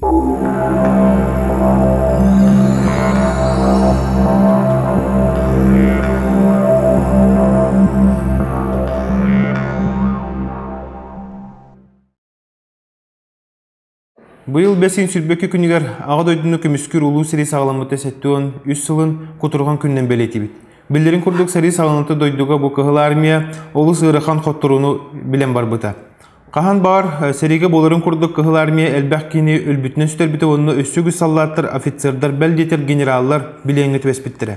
Быйыл бәсин сүрбөкке күнігер аға дойдыны көміскер улу сәрі сағаламыты сәттуын үс сылын құтырған күннен бәлеті бит. Білдерін күрдік сәрі сағаламыты дойдуға бұл кығыл армия олы сығырықан қоттыруыны білен бар бұта. Қахан бар сәреге болырын күрдік кығыл армия әлбәқ кені өлбітінен сүтер біті онына өссігі саллаттыр, офицердар, бәлдетер, генераллар білеңі төбес біттірі.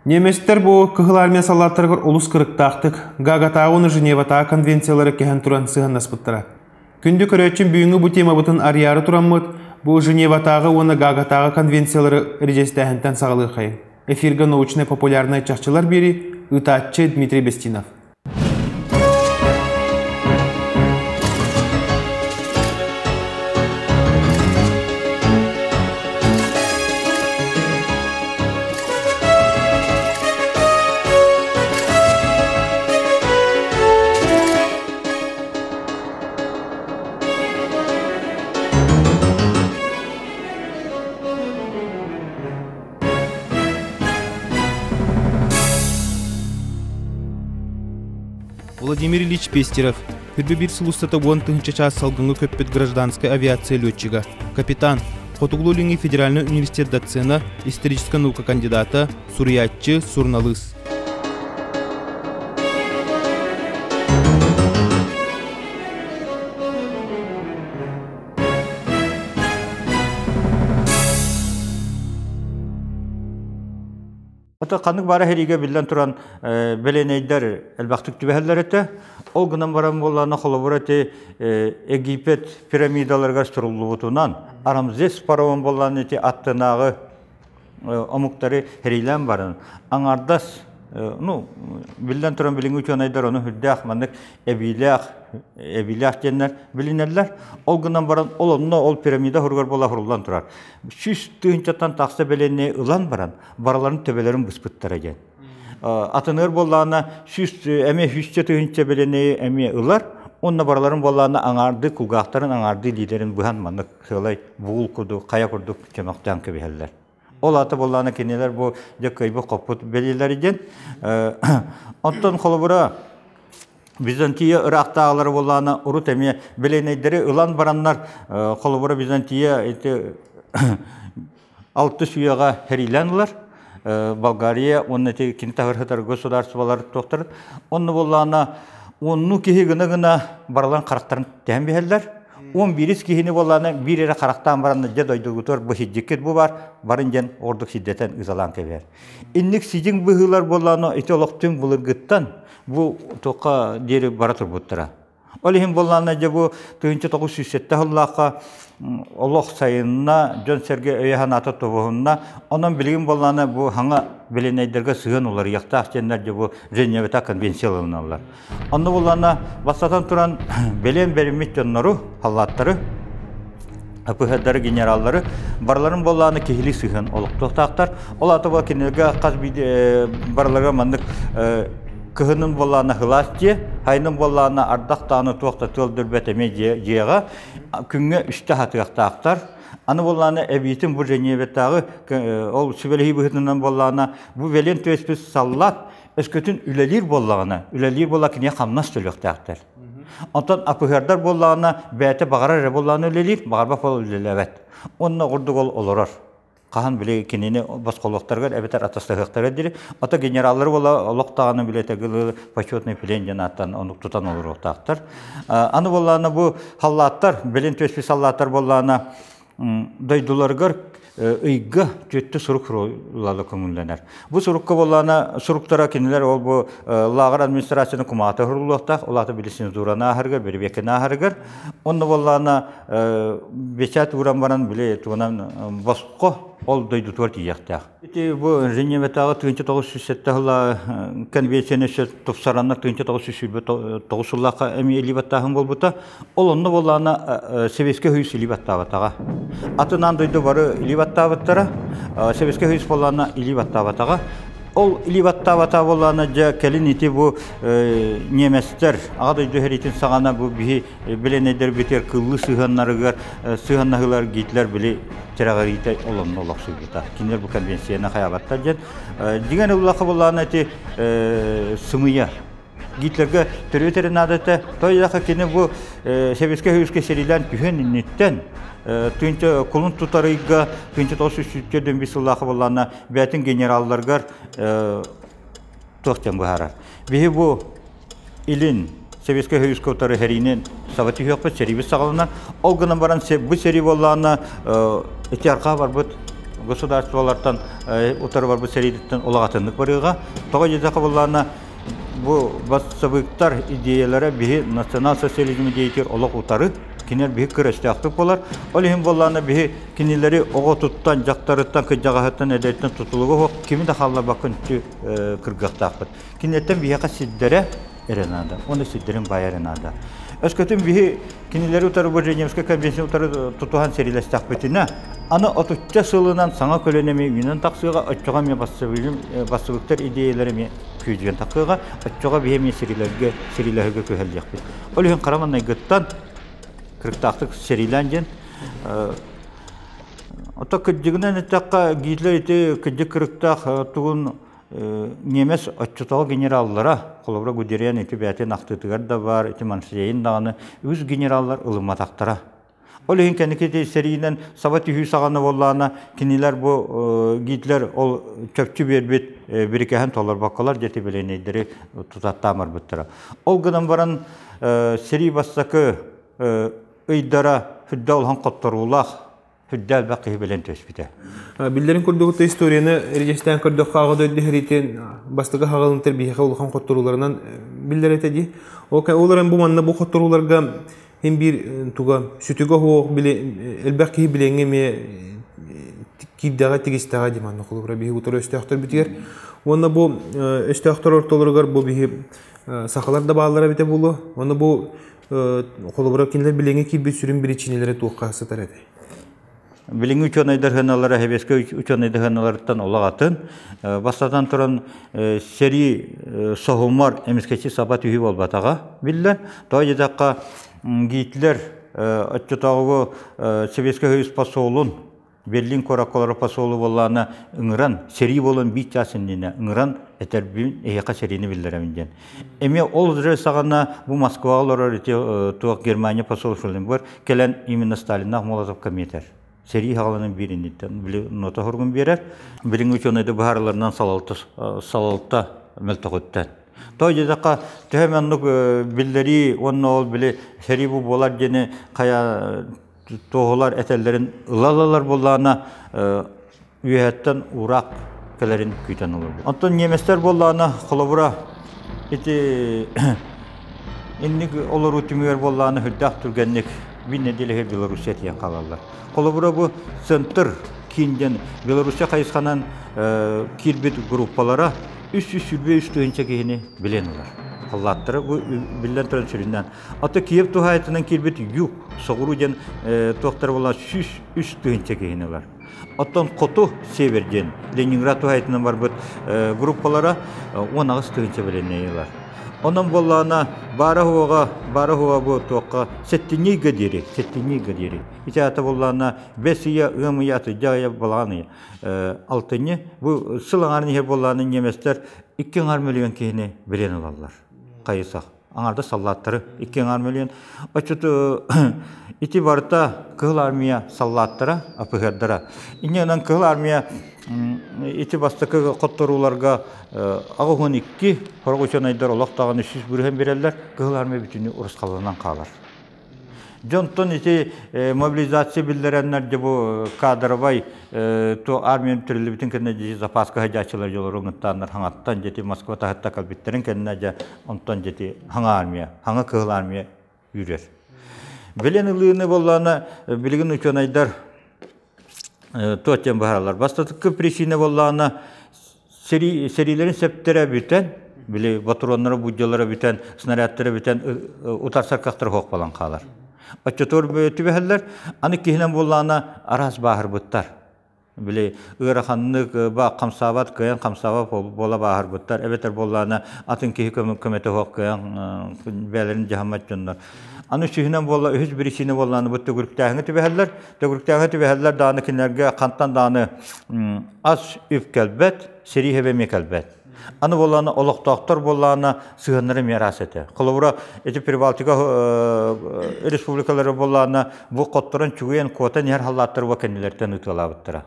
Неместер бұл кығыл армия саллаттырғыр олыс қырықтақтық, Гаагатағы оны Женеватағы конвенциялары кәхен тұран сығын наспыттыра. Күнді көрәтшін бүйінгі бұ тема бұтын арияры тұрамыд, бұл Женеватағы оны Гаагатағы конвенциялары режестәхінтен сағылығы қайын. Эфирға научно-популярный чақчылар бері ұтатчы Дмитрий Бестинов. Владимир Ильич Пестеров, бір сылустата он тыңча час салгыңы көппет гражданская авиация летчига, капитан, Хотуглулинги федеральный университет доцена, историческая наука кандидата, сурьятчы, сурналыс. Қанық бары хериге білден тұран бәленейдер әлбақтық түбәхәлләр әті. Ол ғынан барам болғаны қолабыр әті Египет пирамидаларға тұрылы бұтынан Арамзес парауын болғаны әті аттынағы омуқтары херилен барын. Аңардас, білден тұран біліңі өтенайдар оны хүлдәқ, мәнік әбиләқ денлер білінерлер. Ол ғынан баран ол онына ол пирамида хұрғар бола хұрылдан тұрар. Сүз түйінчаттан тақса бәленне ұлан баран, бараларын төбелерін бұспыттар әген. Атыныр болағына сүз әме хүсте түйінче бәленне әме ұлар, онына бараларын болағына аңарды, күлғақтарын аңарды лидерін бұған маңық қылай бұғыл күрді, қая күрді кемақтан көбелер. Ол аты болағына кенелер бұл дөккөйбі қоппыт бәлелер еген. Оттан қолыбыра Византия ырақтағылары болағына ұрут әме бәленейдері ұлан баранлар қолыбыра Византия алты сүйеға хәриләнілер. Болгария, оны кені тағырғытар государстволары тоқтырыр. Оны болағына оны кеге ғына баралан қарақтарын тән бәлелер. 11 кихини боланы bir yere karaktan baranı cedoyduğutor bu hiceket bu var. Barıncan orduk şiddeten ızalan keber. İnlik sizin bıhılar bolаны etologtun bulurgıttan bu toka deri baratır buttura. Olihim bolаны bu 1907 Allah'a Allah sayınına John Sergey Öyahanata tobuğuna onun bilgin bolаны bu hanga bilineyderge sığın olur. Yakta akçenlerce bu Ceneveta konvensiyonlarını alırlar. Onu bolаны basatan turan bilen berimit onları hallatları apıhadları generalları barların bolаны kehili sığın olup toxtaqtar. Olatı bu kenelge qaz barlara mandık Kıhının bolağına hılas diye, hayının bolağına ardaqtağını toqta töldürbeteme diyeğe künge üstte hatıqta aktar. Anı bolağına ebiyetin bu Cenevetağı, ol sübelehi bıhıtından bolağına bu velen töspüs sallat, öskötün ülelir bolağına, ülelir bolağına niye kamnas tölöqta aktar. Ondan apıhardar bolağına bəyete bağırar bolağına ülelir, bağırbaq bol ülelir. Onunla qurduk olurar. Qahan bile kenini basqoloqtargar ebeter atastaqtara diri ata generalları bola loqtağını bile tegil почетный пленжанаттан onu tutan olur oqtaqtar. Anı bolana bu hallatlar bilen töspis hallatlar bolana daydulargar ıygı jöttü suruk rolları köngüllener. Bu surukka bolana suruktara keniler ol bu lağır administrasiyonu kumata huruluqtaq olata bilisiniz durana hargar beri bekena hargar. Onu bolana beçat vuran baran bile tunan basqo ol daydu tuvar tiyaqtaq. Bu Cenevetağı 1907 yılı konvensiyonu topsaranlar 1909 yılı emi elibattağın bolbuta. Ol onu bolana Sovetski hüyüs elibattağıtağa. Atından daydu barı elibattağıtara, Sovetski hüyüs bolana elibattağıtağa. Ол иливатта болана жа келин ити бу неместер ады дөһөритин сагана бу би биленедер битер кыллы сыганнарыгар сыганнагылар гитлер били терагыйта олон олаксыбыта. Кинер бу конвенцияна хаябатта жен дигән уллакы болана ити сымыя Гитлерге төрөтерин адаты тойдака кини бу Советский Союзга серилен күһөннүттен түйінті құлын тұтарыға түйінті тосы сүттерден бисыллақы болғанына бәтін генералларғар тоқтен бұхарар. Бейі бұл илін Советский Союзға ұтары әрінен саваты өкпет серебі сағалынан олғынан баран бұл серебі болғанына әте арқа бар бұд государстволардан ұтары бар бұл серебіттен олағатындық барыға. Тоға жезақы болғанына бұл бассабықтар идеялары бейі национал социализм дейтер олақ ұтары кинер бихи кырыстактык болар. Ол хим болланы бихи кинилери ого туттан, жактарыттан, кыжагахаттан эдеттен тутулугу хок. Кими да халла бакын кыргактакпыт. Кинеттен бихиқа сиддере эренада. Оны сиддерин байаренада. Өскөтүн бихи кинилери утары бу Женевский конвенция утары тутухан серилестакпытына аны 30 сылынан саңа көлөнеме үйнен таксыга отчога ме басыбыктар идеялары ме күйдүген такыга отчога бихи ме серилерге көһөлдүкпүт. Ол хим караманай гыттан кырыктактык сериленден ото кыддыгынан этакка гитлер ити кыддык кырыктак тугун немес отчутоо генераллара колобра гудериан ити бәтен актытыгар да бар ити маншейин даганы үз генераллар ылыматактара ол кенекети серинен сабат үйү саганы боллана кинилер бу гитлер ол чөпчү бербит бирикеһен толор баккалар жети беленедери тутаттамар буттара ол гынан баран сери бассакы ыйдара хүддә улхан котторулах хүддә бакый белән төспите. Билләрен күрдөгтә историяны режестан күрдек хагыды дихритен бастыгы хагалын тербие улхан котторуларынан билләр әтәди. Оларын бу манна бу котторуларга hem bir tuga sütüge hoğ bile elbaki bilenge me kibdaga tigistaga dimanı kulubra bihi utur östəxtər bitiger. Onda bu östəxtər ortalarıgar bu bihi sakalar da bağlara bite bulu. Onda bu kulubra kinler bilenge kibbi sürün bir içinelere tuğqa satar edi. Bilingi üç onaydır hınalara, hebeske üç onaydır hınalardan olağatın. Bastadan turan seri soğumar emiskeçi sabat ühü olbatağa bildiler. Daha jedakka giyitler açıtağığı Sovetski Soyuz pasolun Berlin korakoları pasolu bollarına ıngıran, seri bolun bir çasındığına ıngıran eterbin eyaka serini bildireminden. Emi ol sağına bu Moskvalılar tuğ Germanya pasolu şöyle var. Kelen imенно Stalin'na Molotov komiter. Seri hağlanın birinden nota horgun verer. Birinci üçünde baharlarından salalta meltoğuttan. Toyjaka tehemenlik billeri onun ol bile seri bu bolar gene kaya toğular etellerin ılalalar bollarına üyetten urak kelerin küyten olur. Ondan Nemesler bollarına kolabora iti innik olur ütümüyer bollarına hüddak türgenlik bir nedile Belarusya diye kalarlar. Kolabora bu sentr kinden Belarusya kayıskanan kirbet gruppalara üst sürbe üstüğünce kehini bilenler. Allah'tara bu bilen transferinden. Ata Kiev tuhayetinden kirbet yuk soğurucan tohtar olan üstüğünce kehini var. Attan kotu severgen Leningrad tuhayetinden var bu gruppalara 10 üstüğünce bilenler. Onun bollarına bara huva bu toqa settinni gadiri. İşte ata bollarına besiya ımıyatı jaya bolany altını bu sılanarını her bollarının Nemesler 2 milyon kehini bilen alarlar. Kayısak. Anarda sallatları 2 milyon. Açıtı itibarta kıl armiya sallatlara apıherdara. İnyanan kıl armiya itibastaki kottorularga ağın 2 horgoçan aydar olaqtağın 300 bürühen bererler. Kıl armiya bütünü Urus kalanından kalır. Jonton iti mobilizasiya bildirenler de bu kadravay to armiyanın türlü bütün kendine zapaska hacaçılar yolları onuntanlar hangattan jeti Moskva tahatta kalbitlerin kendine ondan jeti hanga armiya, hanga kığıl armiya yürür. Bilen ılığını bollarına bilgin üçün aydar tuğaçen baharalar. Bastatıkı prişine bollarına serilerin septere biten, bile baturonlara, budyalara biten, snaryatlara biten utar sarkaktır hoq balan qalar. Açıtor tübeheller, anı kihinen bollarına araz bahar bıttar. Били ыраханнык ба камсабат кыян камсаба бола бахар буттар. Эбетер боллана атын кихи көмөтө хок кыян бәлерин жахамат жоннор. Аны шүйінен болла, үз бірісіне болланы бұт төгіріктәңі түбәхәлләр. Төгіріктәңі түбәхәлләр даны кинлерге қанттан даны аз үп кәлбәт, сери хебеме кәлбәт. Аны болланы олықтақтар болланы сығыныры мерас еті. Қолыбыра эти Прибалтика республикалары болланы бұл қоттырын чүгейен кота нер халаттыр ва кәнелерден үтілабыттыра.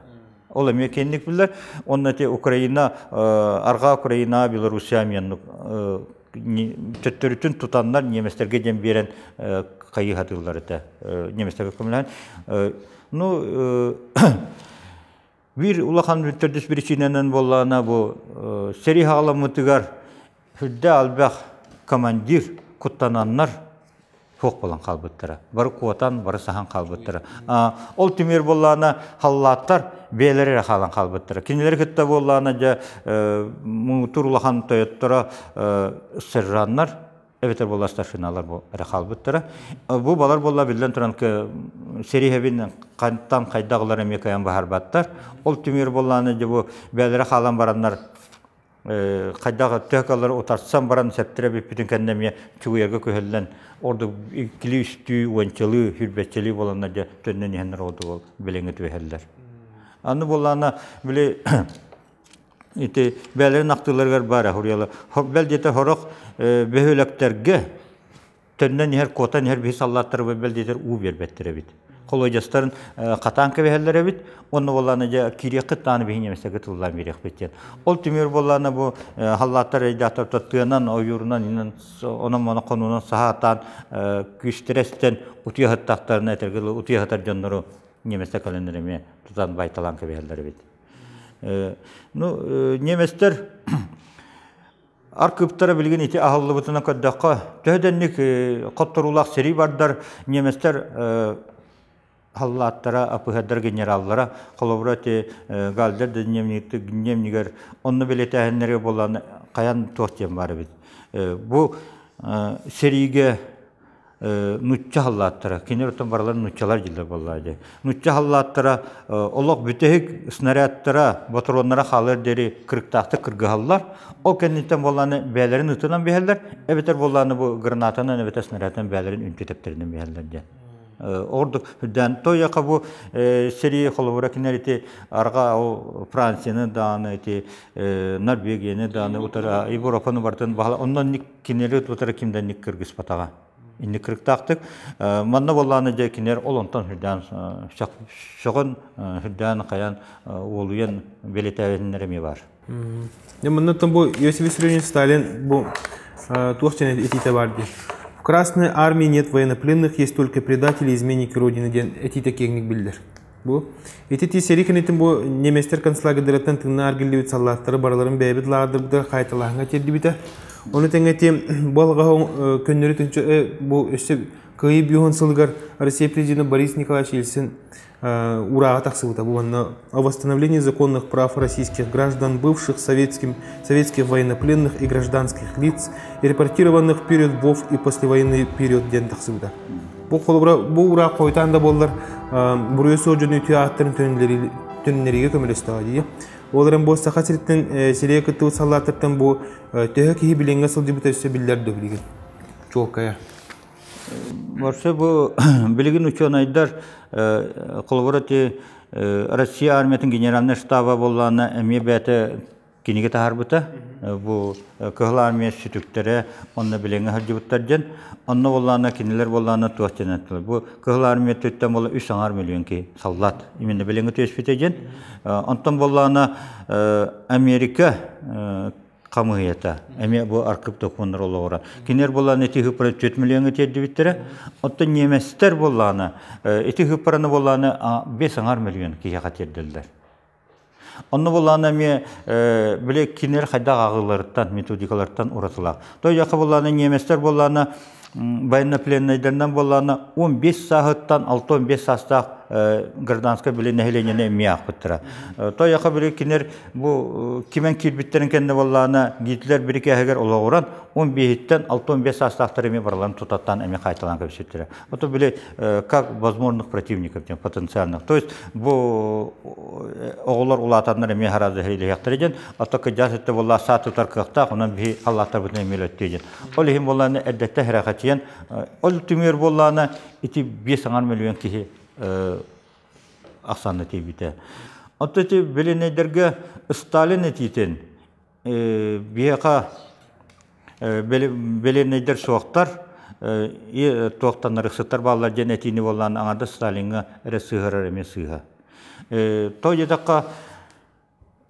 Ол әме кенлік білдер. Оның әте Украина, Арға Украина, Белорусия меннік төттөрүтүн тутаннар неместерге дем берен кайы хатылар эте неместерге көмөлөн бир улахан төрдөс биричинен боллана бу сери халамытыгар хүддө албак командир куттананнар фок болан калбыттыра бары куатан бары сахан калбыттыра ол тимер боллана халлаттар бейлери халан калбыттыра кинелер кетте боллана жа муутурлахан тоyottора сержаннар эбетер болла старшиналар бу калбыттыра бу балар болла билден туран серихебин кантан кайдагылар эмекаян бахарбаттар ол тимер болланы же бу бейлери халан бараннар кайдагы төкалар отарсам баран септире бүтүн кендеме чугуяга көһөллен орду ikili üstü oyunçalı hürbetçeli olanlar da tönnen yenler oldu ol bileŋet veherler. Anı bolana bile ite belerin aktılar var huryalı. Beldete horok behölekterge tönnen her kotan her bir sallatlar ve beldeter u berbettere bit. Kolojastların katanka veherlere bit. Onu bolana ja kiriyakıt tane bihin yemese gıtıllar mirek bitken. Ol tümür bolana bu hallatlar edatlar tattığından oyurunan inen onun konunun sahatan güçtresten utiyahat taktarına etergili utiyahatar canları yemese kalenderime tutan baytalan kebeherlere bit. Nemester Arkıptara bilgin iti ahıllı butuna kaddaqqa töhdenlik qotturulaq seri bardar nemester Hallatlara, apıhaddar generallara, kolobratı galder dönemniger, onu biletehenlere bolan kayan tohtiyem var bit. Bu serige nutça hallatlara, kinerotan baralar nutçalar jilder bolladı. Nutça hallatlara, olaq bütehik snaryatlara, bataronlara halar deri kırıktahtı kırgıhallar. O kendinten bolanı beylerin ıtınan beheller, ebeter bolanı bu granatanan ebeter snaryatan beylerin ünlü tepterinden beheller diye. Ordu hüdden toyaka bu seri kolobora kineriti arga o Fransa'nın dağını eti Norvegia'nın dağını utara Avrupa'nın vartın bahla ondan kineri utara kimden nik Kırgız pataga inni kırıktaktık manna bollağını ja kiner olontan hüdden şoğun hüdden kayan oluyan beletavenlere mi var? Manna tam bu Иосиф Виссарионович Сталин bu tuğçene etite vardı. В Красной армии нет военнопленных, есть только предатели, изменники Родины, эти такие билдер. Bu, эти серикенетин bu неместер концлагердерден тыңна аргилдебит саллаттары барларын бәйбит ладырды кайталаңга тердибите. Оны теңети болга көннөрү тынчы bu өсө кыйып югон сылгар Россия президенты Борис Николаевич Ельцин ура атаксыбыта bu о восстановлении законных прав российских граждан, бывших советских военнопленных и гражданских лиц, и репортированных в период ВОВ и послевоенный период ден таксыбыта. Bu ура койтан да болдар бурuyası жөнү театрын төннериге көмөлөстөгө дии. Оларын бу сахаситтен серия кытты саллаттыртан bu төһө кихи биленге сылдыбыта өсө биллер дөбүлген. Чолкая. Varsa bu bilgin uçanaylar kolborati Rusya armiyatın generalne штаба bollarına emniyete kinige taharbuta bu kıhla armiya sütüklere onunla bilenge harcıbıtlarcan onunla bollarına kiniler bollarına tuğaçlanatlar. Bu kıhla armiya tütten bolla 3 milyon ki sallat iminde bilenge tespit edeceksin. Ondan bollarına Amerika kamuhiyata. Emi bu arkıp dokumanlar ola. Kiner bollarına eti hıpırı 4 milyon etedi bittere. Ondan nemester bollarına eti hıpırını bollarına 5 milyon ki katerdiler. Onu bollarına bile kiner kayda ağılarından, metodikalardan uğratılaq. Doyaka bollarına nemester bollarına bayına planlaylarından bollarına 15 saattan 6-15 saatda гражданское биле население мияк быттыра. То яка биле кинер бу кимен кирбиттерин кенде боллана гитлер бир-iki агар олагуран 15-тен 6-15 астактарыми барлан тутаттан эми кайталан көпсөттүрө. Ото биле как возможных противников, потенциальных. То есть бу оголор улатандар эми харазы хейле яктырыжен, ото кыжасытты болла саат тутаркыкта, онан би Аллахтар бутун эмелеттежен. Ол хим болланы эддетте херакатыян, ол түмөр болланы ити 5 миллион киши аксаны тийбите. Ото ти беленедерге Сталин этитен бияка беленедер соқтар тоқтанар ықсыттар балалар жәнетini болған аңады Сталинға әрі сығырар әме сыға. Той едаққа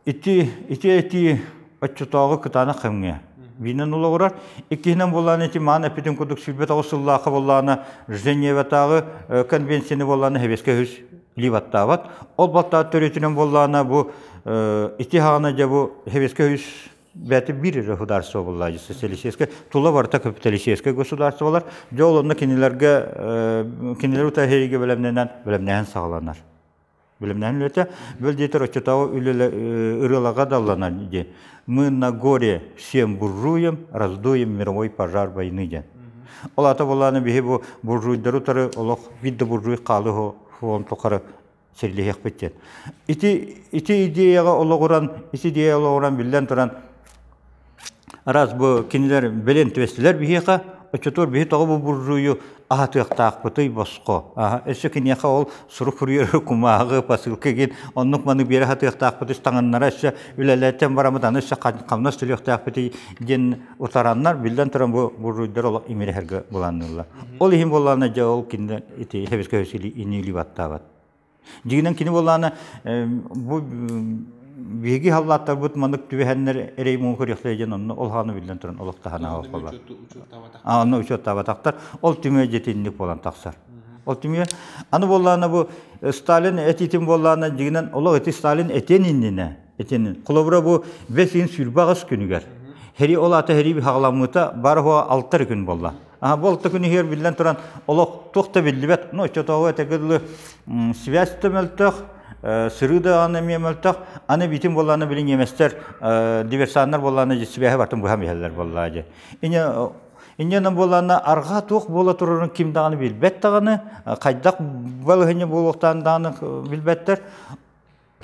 ити отчутағы күтаны қымға. Бинен ұлы ұрар. Еккенен болған еті маған әпетін күдік сүлбет ауысыллақы болғаны Женеватағы конвенцияны болғаны хевеске хүз ливаттават. Ол баттағы төретінен болғаны бұл ити хағына жа бұл хевеске хүз бәті бір государство болады, социалистическое, тула барта капиталистическое государство болар. Жолында кинелер утахериге білімнен сағаланар. Білімнен өте, бөлдетер отчетауы үрілаға далланар. Мы на горе всем буржуям раздуем мировой пожар войны. Ол ата боланы бейі бұл буржуйдары тұры, олық видді буржуй қалы хуон тоқары серлихек беттен. Ити идеяға олығыран білден тұран раз бұл кенелер белен төстілер бейеқа, өтчетор бейі тоғы бұл буржуйы ағатықтақ бұтой босқо. Өсі кенеқа ол сұрық үрері күмағы, пасылқы ген, онық маны бері ағатықтақ бұтой стаңыннара өсі үләләттен барамыдан өсі қамнас төліқтақ бұтой ген ұтараннар білден тұран бұл буржуйдар олық емері әргі боланылар. Ол ехім боланы жа ол кенде хебеске өсілі инейлі баттағат. Жигинен кини боланы биги халлаттар бут мандык түбәһәннәр эрей мөнкөр яхтыйҗан онны ол ханы билдән торын олыкта хана болар. Аны учет табатактар ол түмә жетинлек болан таксар. Ол түмә аны болланы бу Сталин этитим болланы жигинен олы эти Сталин этенинне этенин. Кулыбра бу 5 сүрбагыс күнүгәр. Хери олата хери хагламыта бар хо 6 күн болла. Болты күні хер білден тұран олық тоқта білдібет. Чотауы әтекілі связь төмелтіқ, сырыды аны мемелтіқ, аны битім боланы білін еместер, диверсанлар боланы свяхы бартын бұхам елдер болады. Инненің боланы арға тоқ бола тұрырын кімдағаны білбеттіғаны, қайдақ балығыны болуқтандағаны білбеттер.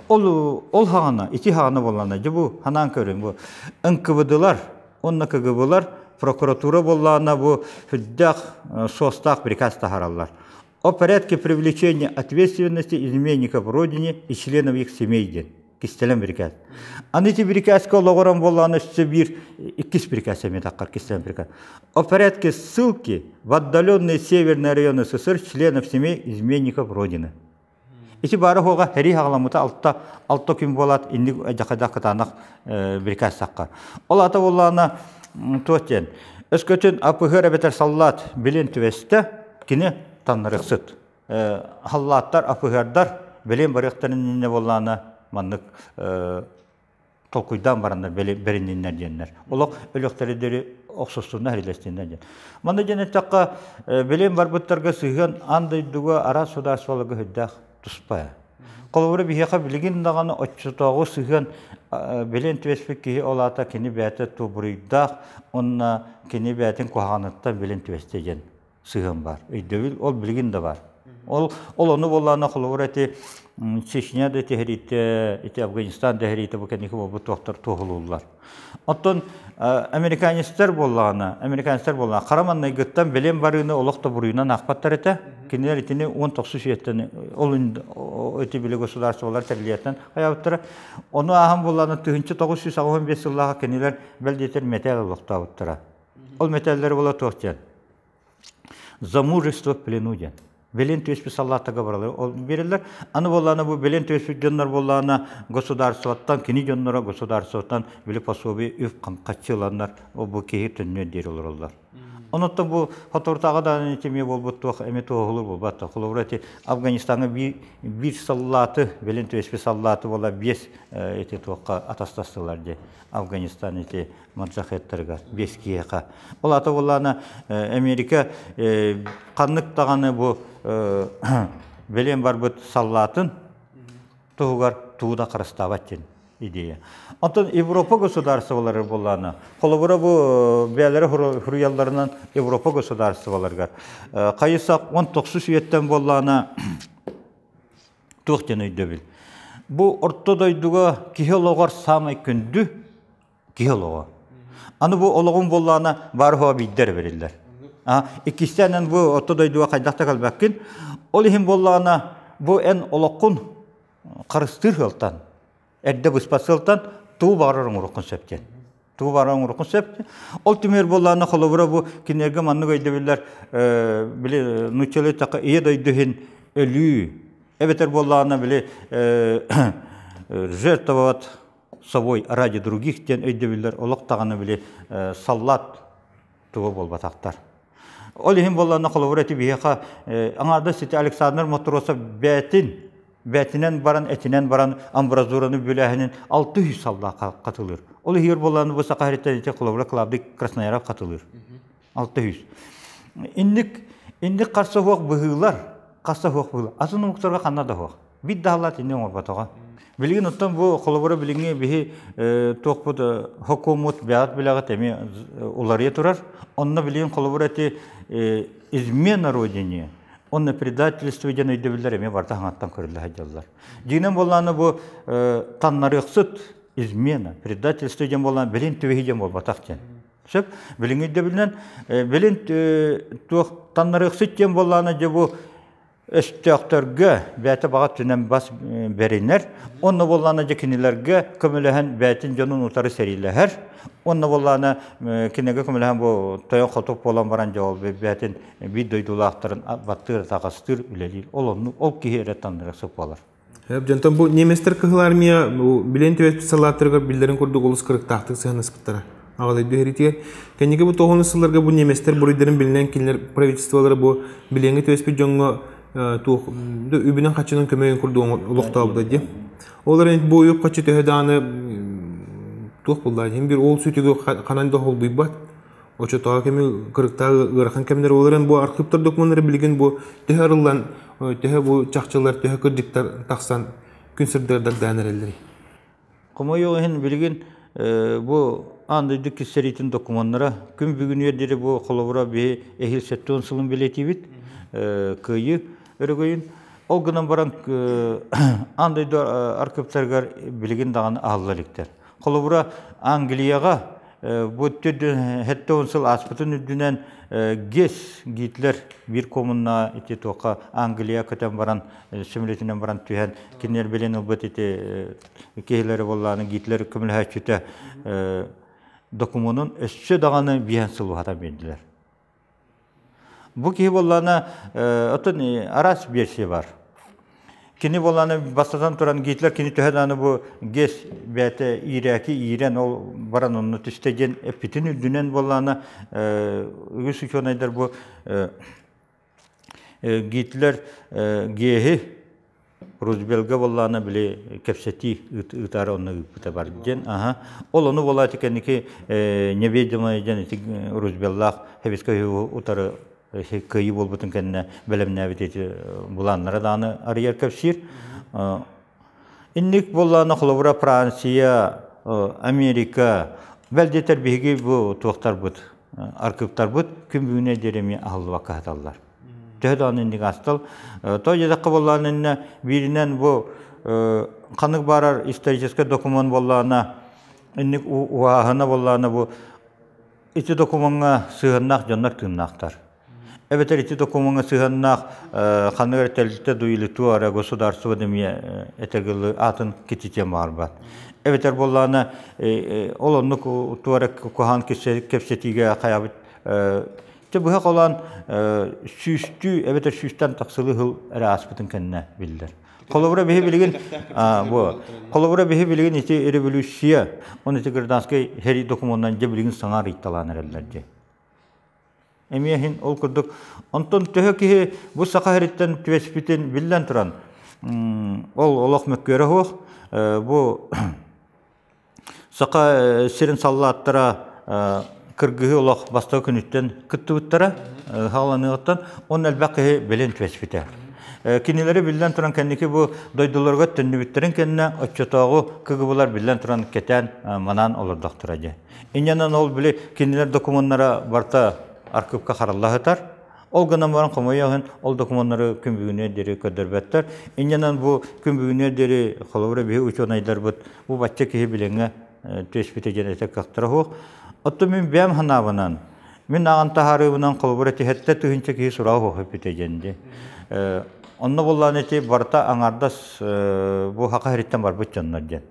Ол хағаны, ити хағаны боланы, бұл ханан көрін, бұл НКВД-лар, онны КГБ-лар, прокуратура боллана бу хүддәк состак приказ тахараллар. О порядке привлечения ответственности изменников в родине и членов их семей. Кистелем приказ. Аныти приказ кологорам боллана бир иккис приказ метаккар кистелем приказ. О порядке ссылки в отдаленные северные районы СССР членов семей изменников родины. Ити бары хога хери хагламыта алты күн болат инди жакада катанак приказ сакка. Ол ата боллана Тотен. Өскөтін апығыр әбетер саллат білен түвесті кені танырықсыт. Халлаттар, апығырдар білен барықтарының не болғаны маңнық толқуйдан барандар берінінер денler. Олық өліқтері оқсыстығына әрелестендер ден. Маңны женеттаққа білен бар бұттарға сүйген андайдуға ара сударсуалығы хүддақ тұспая. Қолуыры бейеқа білген дағаны отчытауғы сүйген білен түвеспек кейі олата кені бәті тұбырыйдақ, онына кені бәтін қоғаныттан білен түвестеген сүйген бар. Өйдөвіл ол білген де бар. Ол оны болағына қолуыр әте Чечня да тегерейті, Афганистан тегерейті бұл кәнекі бұл тоқтар тоғылулар. Оттон американистер болағына, қараманнай ғыттан білен барыны олықта бұрыйынан ақпаттар әті, кенелер етіне 19 сүйеттен, ол өте білі государстволар тәрлиеттен қаяуыттыры. Оны ағам болағына 1915 жыллаға кенелер бәлдетер метал олықта ауыттыра. Ол металлер бола тоқтен. Замужество в плену ден. Белен төспі саллаттыға баралар. Ол берілер. Аны болағына бұл белен төспі жонлар болағына государствоттан, кені жонлара государствоттан білі пособи үп қатшыланлар. Ол бұл кейі түнне дер олар. Оныттан бұл фотортаға да әнетеме бол бұттуақ әметі оғылыр бол батты. Құлығыр әте Афганистанға бір саллаты, белен төспі саллаты бола 5 әте туаққа атастастылар де. Афганистан әте маджахеттарға, 5 кейеқа. Ол аты болағына Америка қанлық тағаны бұл белен бар бут саллатын тугар туда карастабаттен идея. Антон Европа государстволары болланы. Холобура бу бәләре хуруялларынан Европа государстволарга. Кайсак 19 сүйеттен болланы туктен өйдөбүл. Бу ортодойдуга кихологор самай күндү кихолого. Аны бу ологун болланы бархо биддер берилер. Икистенен бу ортодойдуга кайдакта калбаккин. Ол ихин болланы бу эн олоккун карыстыр хылтан. Эрде буспасылтан туу барырың урукун сөптен. Туу барырың урукун сөптен. Ол түмер болланы холобура бу кинерге манны көйдөбүллер биле нучелы така ие дойдухин өлүү. Эбетер болланы биле жертвовать собой ради других тен өйдөбүллер олоктаганы биле саллат туу болбатактар. Ол ихин болланы холобура тибиха аңарда сите Александр Моторосов бәтинен баран, этинен баран амбразураны бүләһенен 600 салла катылыр. Ол ихир болланы бу сакариттен ите холобура клабдык Краснояров катылыр. 600. Индик карсы хуак быгылар, каса хуак быгылар. Асын муктарга канада хуак. Бит дахлат инден орбатога. Билген оттан бу холобура билинге бихи токпут хокумат бәят билага эми уларыя турар. Онна билген холобура ти измена родине. Онна предательство ден өйдөбүллер эми барда хаңаттан көрүлө хаҗаллар. Динен болланы бу таннарыксыт измена, предательство ден болланы билин түбеһи ден болбатак ден. Сөп билин өйдөбүлнен билин тух таннарыксыт ден болланы же бу өстөктөргө бәте багат түнен бас беринер. Онна болланы же кинилерге көмөлөһөн бәтин жонун утары сериләһәр. Онна болланы кинеге көмөлөһөн бу тоя котуп болан баран жол бәтин бидойдулактарын баттыр тагастыр үлелил. Ол киһере таннарыксыт болар. Жантан бу неместер кыһылармия билен төбөт салаттырга билдерин курдук улус кырыктактык сыгыныспыттара. Агылай дөритер. Кенеге бу 90-сылларга бу неместер бурыйдарын билен кинлер правительстволары бу биленге төбөт жоңго тух үбүнөн качынын көмөгүн курдук улукталды ди. Олар энд бу уюп качы төһөданы тух буллар. Hem bir ol sütüge kananda hol duybat. Oça tağa kemi kırıktağı ırkan kemler olaren bu arxivtar dokumentleri bilgin bu teherıllan tehe bu çakçılar tehe kırdıklar taksan künsürderler danerelleri. Kuma yoğun bilgin bu andaydık ki seritin dokumentlara gün bugün yerdiri bu kolabora bir ehil setton sılın biletibit kıyı örgüyün. O günden baran andaydı arxivtargar bilgin dağın ağlılikler. Kolabora Angliyaga bu türlü hatta onsal aspıtın üdünen ges gitler bir komuna iti toka Angliya katen baran sümletinden baran tühen kinler bilen elbet iti kehleri vallahi gitler kümül haçüte dokumunun össü dağını bihen sılı hata verdiler. Bu kehi vallahi otun aras bir şey var. Kini bolany bastadan turan gitler kini töhedany bu ges bäte iraki iren ol baran onu tüstegen epitin üdünen bolany üsükönayдар bu gitler gehi Ruzbelga bolany bile kepseti ıtara onu ıpıta bar gen aha ol onu bolat ekeniki неведомый gen Ruzbellah hebeskoy utarı kıyı bol bütün kendine belemne biteti bulanlara dağını arayar kapsir. İnnik bollarına kolabora Fransiya, Amerika, beldeter bihigi bu tuğtar bud, arkıptar bud, küm büyüne deremi ahıl vakatallar. Töhdanın indik astal. Toyadakı bollarının birinden bu kanık barar istorijske dokumen bollarına, innik uahına bollarına bu iti dokumana sığınnak, cannak tığınnaktar. Evet, эти документы сыгыннах ханыр телте дуйлыту ара государство деме этегил атын кититем барбат. Evet, болланы олонну туара кохан кепсетиге каябыт. Те буга калан сүстү, evet, сүстен таксылы хыл распытын кенне билдер. Колобура бехи билген бу. Колобура бехи билген ити революция, оны тегирданский хери документан же билген саңар итталан эрелерди. Emiyehin ol kurduk. Ondan töhö ki bu sakaheritten tüvespitin billen turan. Ol olaq mökkörü hoq. Bu saka sirin sallattıra kırgıhı olaq bastı günütten kıttı buttara halanıqtan onun elbaqi bilen tüvespite. Kinileri bilden turan kendiki bu doydularga tünnübitlerin kendine açıtoğu kıgıbılar bilden turan keten manan olur doktoraca. İnyanan ol bile kiniler dokumanlara barta arkıpka karallah etar. Ol gınan varan komayağın ol dokumanları kümbüğüne deri ködürbetler. İnyanan bu kümbüğüne deri kolavura bir uç onaylar bu batça kihi bilenge tespit eden etek kaktıra hoğ. Otto min biyam hanavanan min ağan taharıbından kolavura tihette tühünçe kihi surağı hoğ hepit edendi. Onunla bollan eti barta anardas bu haka heritten var bu canlar diyen.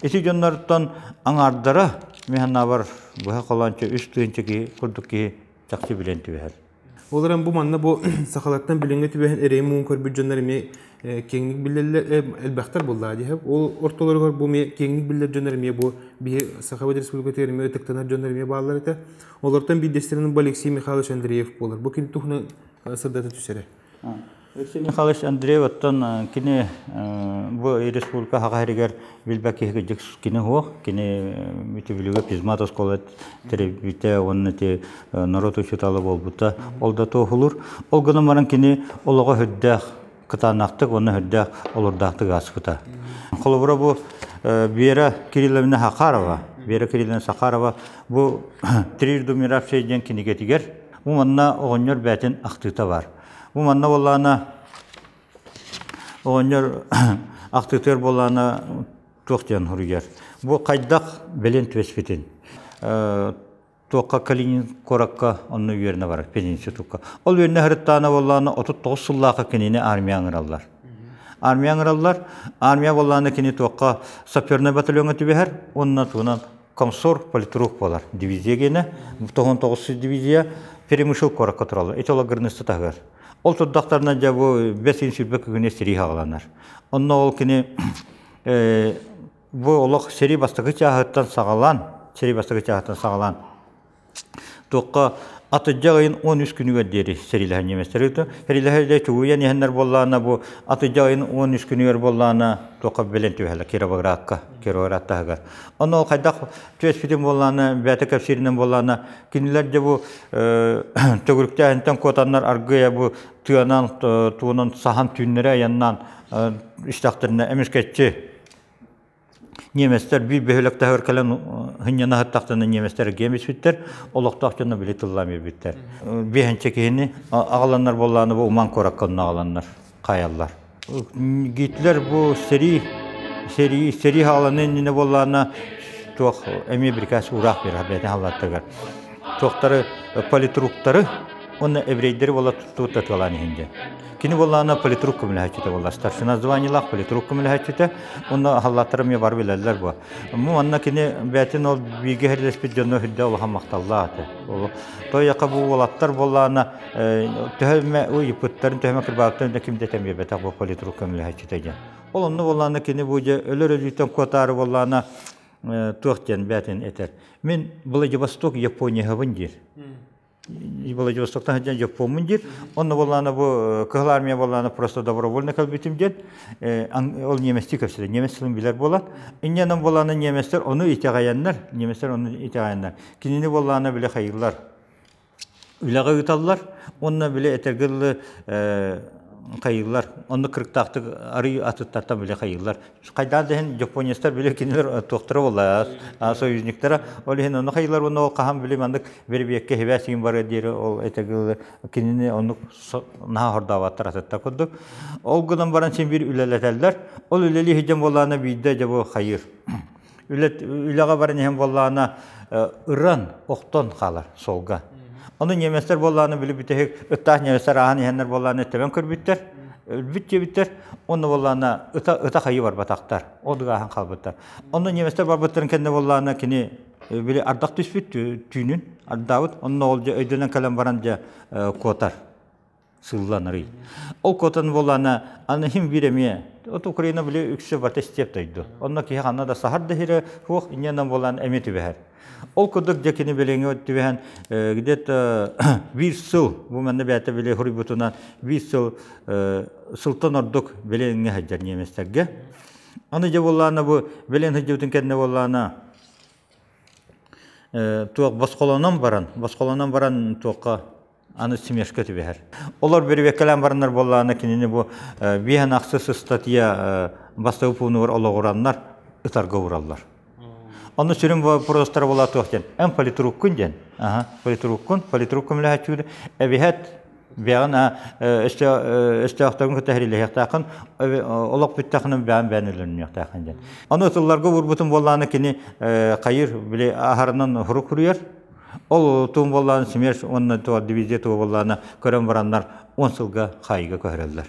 Eti canlardan anardara mihanna var bu hakalança üst tühünçe kihi kurduk kihi çakçı bilenti ver. Olaram bu manna bu sakalattan bilenge tübehen ereği muğun körbü canları mi kenglik bilirler elbaktar bolladı hep. O ortaları bu mi kenglik bilirler canları mi bu bir Sakhavat Respublika terimi ötektanar canları mi bağlar ete. Olardan bir destelerinin Alexey Mikhailovich Andreyev bolar. Bu kini tuhna sırdata tüsere. Alexey Mikhailovich Andreyev attan kini bu Respublika haka heriger bilbaki hekecek kini hoğ. Kini mitibiliga pizmatos kolat teribite onneti narot uçutalı bolbuta. Olda tohulur. Olganın varan kini olağa hüddağ kıtanaktık, onu hüddağ olurdağıtık askıta. Kolubura bu Vera Kirillevna Sakharova, Vera Kirillevna Sakharova bu Trirdu Miraf şeyden kini getiger. Bu manna oğunyor bətin aktıta var. Bu manna bollana oğunyor aktıtır bollana toqcan hurger. Bu qaydaq belen tvespitin. Toqqa Kalinin korakka onun yerine var. Peninsi toqqa. Ol yerine hırıttana bollana 39 sullaqa kinini armiyan ırallar. Armiyan ırallar. Armiya bollana kini toqqa sapörne batalyonu tübeher. Onunla tuğunan komsor politruk bolar. Diviziya gene. 99 diviziya Perimuşul korakka turallar. Etola gırnıstı tağır. Ol tuddaqtarına ja bu 5 sürbek güne seri hağlanlar. Onunla ol kini bu olaq seri bastığı çağıttan sağalan. Toqqa atıcağın 13 günü deri serilerin yemesleri. Serilerin de çoğuyan yehenler bollana bu atıcağın 13 günü bollana toqqa belenti hala Kirovogradka hagar. Onu qaydaq tespiti bollana bäte kapsirinen bollana kiniler bu tögürükte enten kotanlar argıya bu tuğunan sahan tünlere yandan iştaqtırına emisketçi Nemesler bir behölekte hırkalan hınyana hattaqtığında nemesler gemiş bitler, olaqtaqtığında bile tıllamıyor bitler. Bir hençekihini ağalanlar bollağını bu uman korakkalına ağalanlar, kayallar. Gittiler bu seri ağalanın yine bollağına toq emi birkaç uğraq bir habiyatın hallattagar. Toqtarı politruktarı, onu evreyleri bolla tututatkalan hince. Kini bollana politruk kumulahçıta bolla. Starşina zvanilaq politruk kumulahçıta. Onu hallatlarım ya var bilerler bu. Mu anna kini bätin ol bilgi herlespit jonno hüdde ol hammaqtallah ate. Toy yaqa bu bolatlar bollana töhme o yıpıtların töhme kırbaqtan da kimde temiye betak bu politruk kumulahçıta ja. Onu bollana kini bu ja ölür ölüten kotarı bollana tuğcan bätin eter. Min Vladivostok Japonya havındir. Vladivostok'tan haccan Japon'un dir. Onu bollana bu kıhlar armiya bollana prosto dobrovolna kalbitim dir. Ol Nemesti kapsıda. Nemestilin biler bolan. İnyanın bollana Nemesler onu itigayanlar. Kinini bollana bile hayırlar. Ülağa gıtallar. Onunla bile etergirli kayıglar. Onu kırıktaqtık arı atıttartan bile kayıglar. Qaydar dehen Japonyastar bile kiniler toqtara ollar. Soyuzniktara. Olihin onu kayıglar onu ol qaham bile mandık beri biyekke hevasin var deri ol etegili kinini onu naha hordavattar atıttar kuduk. Ol gıdan baran sen bir üleleteller. Ol üleli hicam bollana biyde jabo hayır. Ülağa baran hem bollana Iran oqton qalar solga. Onun yemesler bollağını bile bitehek ıttah yemesler ahan yehenler bollağını ettemen kır bitter. Bitter. Onun bollağına ıta hayı var bataktar. O da ahan kalbıttar. Onun yemesler barbatların kendine bollağına kini bile ardak tüspüt tüynün. Ardavut. Onun olca ödülen kalem varanca kotar. Sığılanırı. O kotanın bollağına anı him biremiye. O da Ukrayna bile yüksek batı isteyaptaydı. Onun ki hanna da sahar dehire hoğ inyandan bollağını emeti beher. Ol kuduk jakini belenge ötüben gidet bir sıl bu mende bäte bile huributunan bir sıl sultan orduk belenge hajjar nemesтерге. Аны же bollana bu belen hajjutun kendine bollana tuaq basqolanan baran tuaqqa аны смешка тибер. Олар бери векелен барыннар болланы кинини бу биһен аксысы статья бастау пунур ологураннар ытарга ураллар. Аны сүрүн бу простор бола тоқтен. Эн политруккун ден. Политруккун менен хачуды. Эбихет бягана эстеактагын тахриле яктакын олок биттакын бәнелерин яктакын ден. Аны тылларга бурбутун болланы кини кайыр биле ахарынан хурук хуруяр. Ол тум болланы смерш онна то дивизия то болланы көрөн барандар 10 жылга кайга көрөлдөр.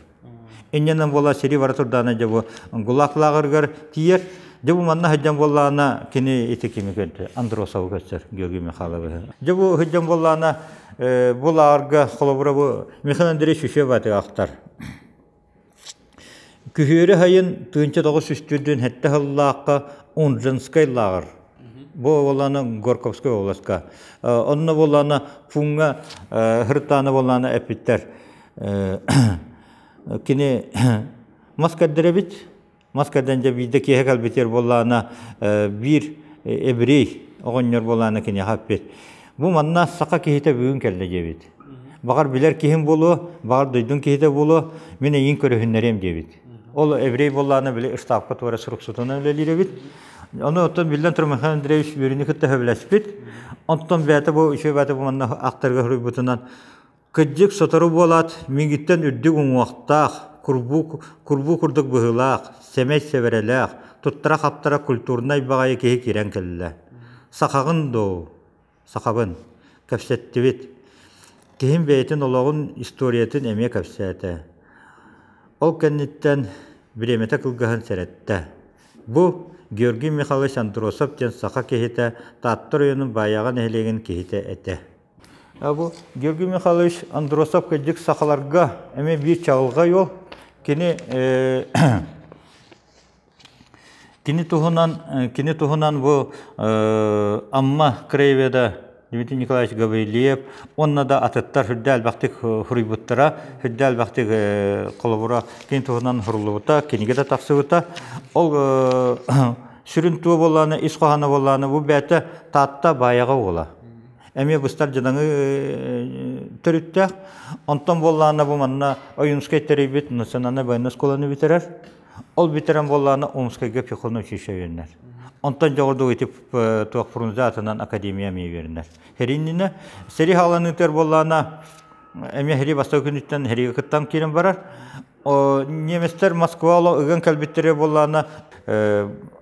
Иннен бола сери баратурданы жабы гулаклагыргар тиер. Жабу манна хаджан болланы кини итекими көнтө Андросов көстөр Георгий Михайлович. Жабу хаджан болланы буларга холобура бу Михаил Андреевич Шушеваты актар. Күһүрө хайын 1903-дүн хетте халлакка Унжинскай лагыр. Бу боланы Горковская областка. Онна боланы Фунга хыртаны боланы эпиттер. Кини Москаддеребит Москадан да бидде кехел битер боланы бир эбрей огоннор боланы кини хаппет. Бу манна сака кехите бүгүн келде жебит. Багар билер кехим болу, багар дойдун кехите болу, мене эң көрөһүннөрем жебит. Ол эбрей боланы биле штабка тора суруксутуна лелиребит. Оны оттон билден Михаил Андреевич бирини кытта хөбөлөспүт. Онтон бәте бу ише бәте бу манна актарга хурбутунан кыджык сотору болат, миңиттен үрдүк уңактак, курбу курдук быгылак, семей северелак, туттара хаптара культурнай багай кеһи кирен келле. Сакагын до, сакабын капсеттибит. Кехим бейтин ологун историятын эме капсете. Ол кенниттен биремете кылгаһын серетте. Бу Георгий Михайлович Андросов тен сака кехите Тааттар районун баяган эхлеген кехите эте. Бу Георгий Михайлович Андросов кеджик сакаларга эме бир чагылга жол кини тухунан бу амма краеведа Дмитрий Николаевич Гаврилиев, онна да атыттар хүддәл бактык хурыйбуттара, хүддәл бактык колобура кини тухунан хурулубута, киниге да таксыбыта. Ол сүрүн туу болланы, исқохана болланы бу бәте татта баяга бола. Эме бустар жадаңы төрүттәк, онтон болланы бу манна Оюнскай теребит, национальный военный школаны битерер. Ол битерен болланы Омскайга пехотный училище вернер. Онтон жогорду өтүп туак Фрунзе атынан академия вернер. Хериннине сери халанытер болланы эме хери бастау күнүттен хери кыттан кирен барар. Неместер Москвалы ыган калбиттере болланы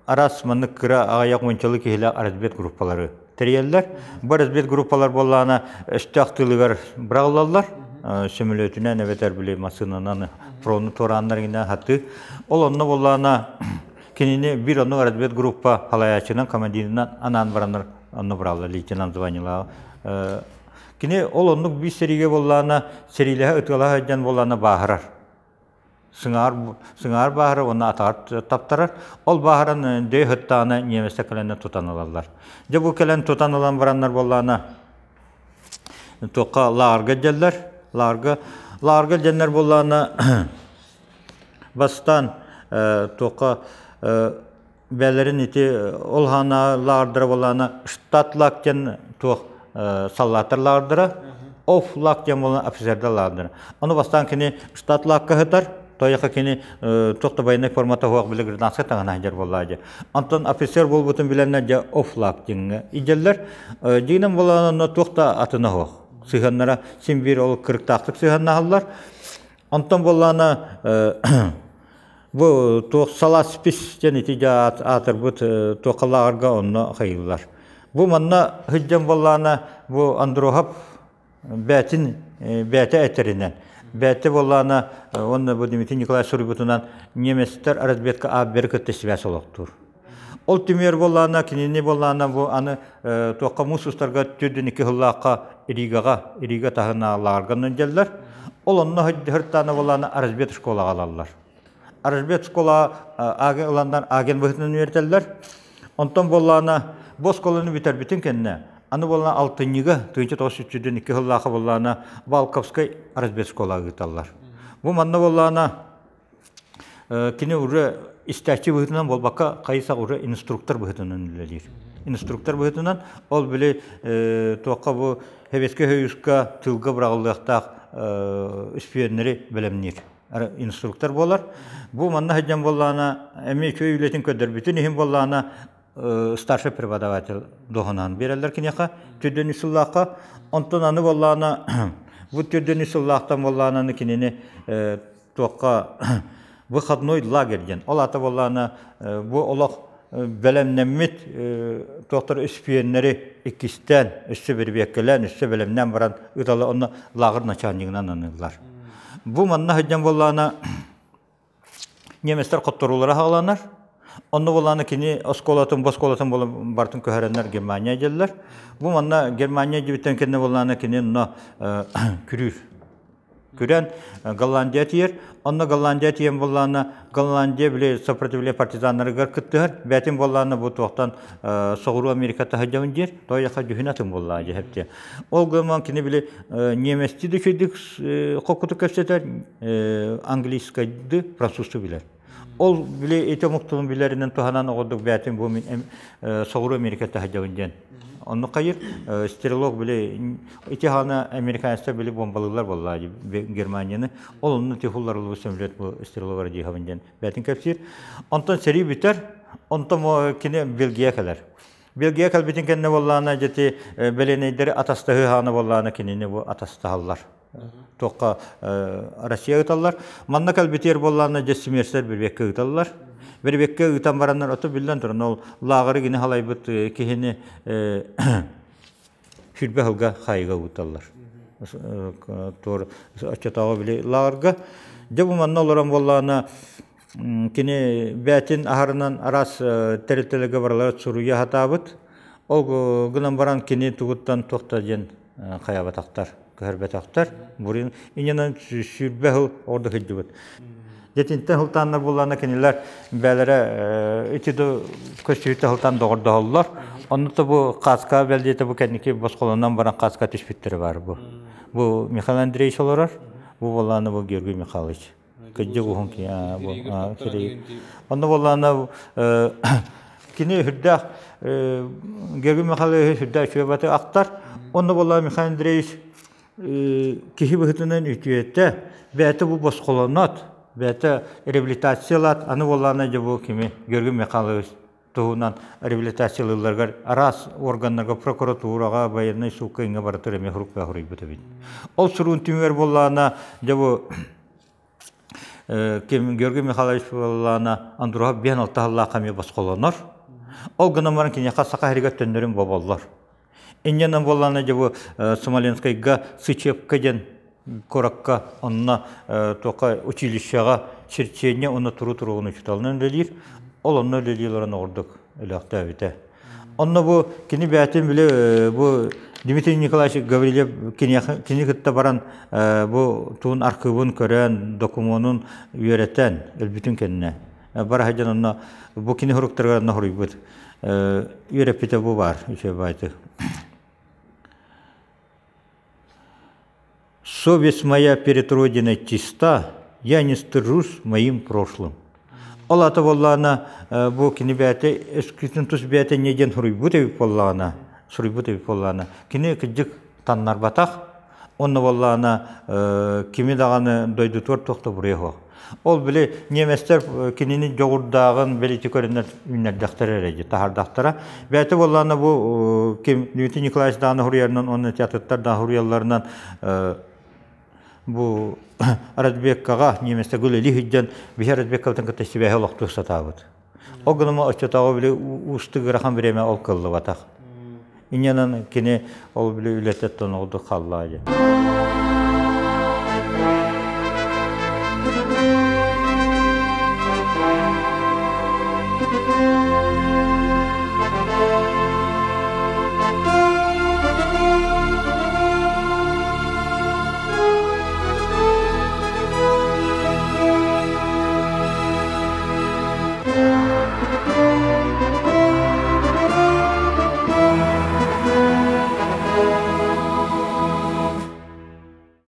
арас манны кыра аяк мончалык кехиле аразбет группалары тереллер. Бу аразбет группалар болланы өстөктүлүгөр бралалар. Сөмөлөтүнөн эветер биле машинанан прону торандар гына хаты. Ол онно болланы кинини бир онно аразбет группа халаячынан командиринен анан барандар онно бралла лейтенант званила. Кини ол онно бир сериге болланы серилеге ыткала жан болланы бахарар. Сыңар бахары оны атар таптарар. Ол бахарын дей хыттаны неместе кәлені тұтан алалар. Бұл кәлені тұтан алан барандар болланы тоққа лағырға жәллер. Лағырға жәнлер болланы бастан тоққа бәлерін еті олғана лағырдыра болланы штат лақтен тоқ саллатыр лағырдыра. Оф лақтен болланы офицерді лағырдыра. Оны бастан кені штат лаққа хытар. Тояка кини токта байнай формата хуак биле гражданский тагана жер боллады. Антон офицер болбутун биленне же офлак динге. Иделлер динем боланы токта атына хуак. Сыганнара симбир ол 40 тактык сыганна аллар. Антон боланы бу ток салас пис жени тижа атыр бут токаларга онно хайыллар. Бу манна хыджан боланы бу Андрохов бәтин бәте этеринен. Бәте болланы, онны бу Дмитрий Николаевич Сурбутунан неместер аразбетка аберкетте связь олоктур. Ол түмер болланы, кинини болланы бу аны тоққа мусустарга түрдүн 2 хыллаққа Ирига тахына ларганын jeller. Ол онны хырттаны болланы аразбет школаға алалар. Аразбет школа агыландан аген быхтын вертеллер. Онтон болланы бос школаны битер битин кенне. Аны болана 6-га 1903-дүн 2 хыллақы болана Балковскай аразбет школаға гыталлар. Бу манна болана кини уже истәчи быхтынан болбаққа қайсақ уже инструктор быхтынан үлелер. инструктор быһытынан ол биле туакка бу хебеске хөйүска тылга брагылыктак үспүеннери белемнир инструктор болар. Бу манна хаҗан боллана эми көй үлетин көдөр бүтүн ихим боллана старший преподаватель доханан берелер киняка төдөн исыллакка онтон аны боллана бу төдөн исыллактан боллананы кинени туакка выходной лагерден ол ата боллана бу олох белемнемит доктор үспүеннери икистен үссө бербеккелен үссө белемнен баран ыталы оны лагыр начальнигинен анылар. Бу манна хаҗан боллана неместер котторулары хагаланар. Онны болланы кини осколатын, босколатын болып бартын көһәрәннәр Германия җилләр. Бу манна Германия җибеттән кенне болланы кини күрүр. Күрән Голландия тиер. Онны Голландия тиен болланы Голландия биле сопротивление партизаннарга кыттыр. Бәтин болланы бу токтан Соғыру Америката хаҗан җир, тояка җүһинатын болланы җәһәпте. Ол гыман кини биле немести дишедик хокуты көстәтер, английскайды, французча билер. Ол биле эте муктулун билеринен туханан огдук бәтин бу мен Соғыру Америката хаҗан җир. Онны кайыр стрелок биле итихана американецтер биле бомбалыйлар боллады Германияны. Олны тихулларлы сөмлет бу стрелоклар җиһабындан. Бәтин кәпсир. Онтон сери битер. Онтон кине Бельгия калар. Бельгия кал битин кенне болланы җете беленедер атастыгы ханы болланы кинене бу атастыгаллар. Тоққа Россия гыталлар. Манна кал битер болланы җесмерсер бирбеккә гыталлар. Бербекке ытан бараннар ото билден турын ол лагыры гине халайбыт кихини хүрбе хылга хайга уталлар. Тор ачатагы биле лагырга жабу манна олоран болланы кини бәтин ахарынан арас терителеге барлар суруя хатабыт. Ол гынан баран кини тугуттан токтажен хаябатактар, көрбетактар. Бурин иненен хүрбе хыл орда хыджыбыт. Жетинтен хылтаннар булланы кинилер бәләре итиде көчүтә хылтан догырда аллар. Онны бу каска белдете бу кеники босколоннан баран каска төшпиттери бар бу. Бу Михаил Андреевич олар. Бу булланы бу Георгий Михайлович. Кыҗы бу хонки бу кири. Онны булланы кини хүрдә Георгий Михайлович хүрдә шөбәте актар. Онны булланы Михаил Андреевич кихи быһытынан үтүетте. Бәте бу босколоннат Бәті реабилитациялат, аны болланы жабу кеме Георгий Михайлович туғынан реабилитациялыларғар арас органнарға, прокуратураға, военный суққа инге баратыр әме хұрып бәғырый бұты бейді. Ол сұруын түмер болланы жабу Георгий Михайлович болланы андыруға бен алтағалла қаме басқоланар. Ол ғынан баран кенеқа сақа әрігат төндерін бабалар. Инненен болланы жабу Смоленскайға Сычевка ден Коракка онна тока училищага черчене онна туру-туругуну чуталынан өлелир. Ол онна өлелилерін ордық өліқті әбіті. Онна бу кені бәтін біле бу Дмитрий Николаевич Гаврилев кені кітті баран бу туын арқыбын көрен, документын үйереттен өлбітін кеніне. Бар хаджан онна бу кені хұрықтырға нахұрый бұд. Үйереппеті бу бар, үші байды. Совесть моя перед Родиной чиста, я не стыжусь моим прошлым. Олата боллана бу кини бәте эскитин тус бәте неден хурыйбутеви боллана, сурыйбутеви боллана. Кини кыжык таннар батах, онны боллана кими даганы дойдутор тохта бурего. Ол биле неместер кинини жогурдагын белити көрүнөр үннердактар эреди, тахардактара. Бәте боллана бу ким Дмитрий Николаевич даны хурыярынан, онны театрдар да хурыяларынан бу Аратбеккага неместе гөлели хиджан бихер Аратбеккавтан катесибе олокту сатабыт. Огнума очотагы биле устыгырахан береме ол кылды батак. Инянан кене ол биле үлететтен олду қаллады.